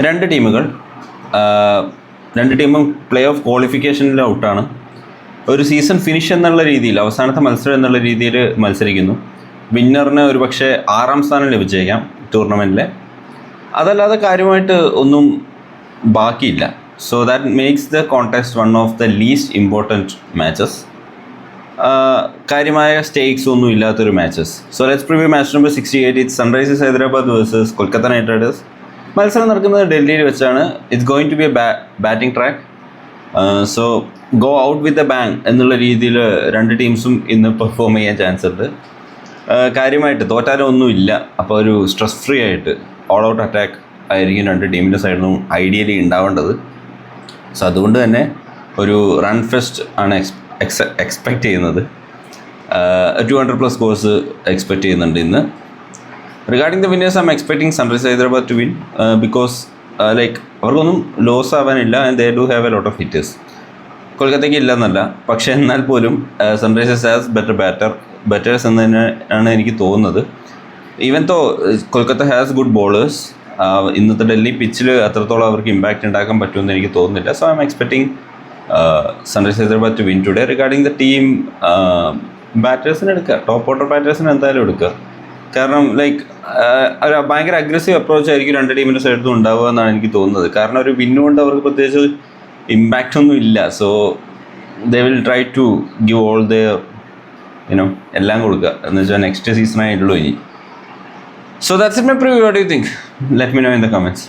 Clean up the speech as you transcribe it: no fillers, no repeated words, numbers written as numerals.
രണ്ട് ടീമുകൾ രണ്ട് ടീമും പ്ലേ ഓഫ് ക്വാളിഫിക്കേഷനിൽ ഔട്ടാണ്. ഒരു സീസൺ ഫിനിഷ് എന്നുള്ള രീതിയിൽ, അവസാനത്തെ മത്സരം എന്നുള്ള രീതിയിൽ മത്സരിക്കുന്നു. വിന്നറിന് ഒരു പക്ഷേ 6ാം സ്ഥാനം ലഭിച്ചേക്കാം ടൂർണമെൻറ്റിൽ. അതല്ലാതെ കാര്യമായിട്ട് ഒന്നും ബാക്കിയില്ല. So that makes the contest one of the least important matches. കാര്യമായ സ്റ്റേക്സ് ഒന്നും ഇല്ലാത്തൊരു matches. So let's preview match number 68. It's sunrisers Hyderabad versus Kolkata knight riders. മത്സരം നടക്കുന്നത് ഡൽഹിയിൽ വെച്ചാണ്. It's going to be a batting track. So go out with a bang എന്നുള്ള രീതിയിൽ രണ്ട് ടീംസും ഇന്ന് പെർഫോം ചെയ്യാൻ ചാൻസ് ഉണ്ട്. കാര്യമായിട്ട് തോറ്റാലും ഒന്നുമില്ല. അപ്പോൾ ഒരു സ്ട്രെസ് ഫ്രീ ആയിട്ട് ഓൾ ഔട്ട് അറ്റാക്ക് ആയിരിക്കും രണ്ട് ടീമിൻ്റെ സൈഡിൽ നിന്നും ഐഡിയലി ഉണ്ടാവേണ്ടത്. സോ അതുകൊണ്ട് തന്നെ ഒരു റൺ ഫെസ്റ്റ് ആണ് എക്സ്പെക്റ്റ് ചെയ്യുന്നത്. 200+ സ്കോർസ് എക്സ്പെക്റ്റ് ചെയ്യുന്നുണ്ട് ഇന്ന്. Regarding the winners, I'm expecting sunrise Hyderabad to win because like അവർക്കൊന്നും ലോസ് ആവാനില്ല and they do have a lot of hitters. കൊൽക്കത്തയ്ക്ക് ഇല്ലെന്നല്ല, പക്ഷേ എന്നാൽ പോലും സൺറൈസേഴ്സ് ഹാസ് ബെറ്റേഴ്സ് എന്നതിനാണ് എനിക്ക് തോന്നുന്നത്. ഈവൻ തോ കൊൽക്കത്ത ഹാസ് ഗുഡ് ബോളേഴ്സ്, ഇന്നത്തെ ഡൽഹി പിച്ചിൽ അത്രത്തോളം അവർക്ക് ഇമ്പാക്റ്റ് ഉണ്ടാക്കാൻ പറ്റുമെന്ന് എനിക്ക് തോന്നുന്നില്ല. So I'm expecting sunrise Hyderabad to win today. Regarding the team, ബാറ്റേഴ്സിന് എടുക്കുക, ടോപ്പ് ഓർഡർ ബാറ്റേഴ്സിന് എന്തായാലും എടുക്കുക. കാരണം ലൈക്ക് ഒരു ഭയങ്കര അഗ്രസീവ് അപ്രോച്ച് ആയിരിക്കും രണ്ട് ടീമിൻ്റെ സൈഡിൽ നിന്നും ഉണ്ടാവുക എന്നാണ് എനിക്ക് തോന്നുന്നത്. കാരണം ഒരു വിന്നുകൊണ്ട് അവർക്ക് പ്രത്യേകിച്ച് ഇമ്പാക്റ്റ് ഒന്നും ഇല്ല. So they will try to give all their എല്ലാം കൊടുക്കുക എന്ന് വെച്ചാൽ നെക്സ്റ്റ് സീസണായിട്ടുള്ളൂ ഇനി. So that's it my preview. What do you think? Let me know in the comments.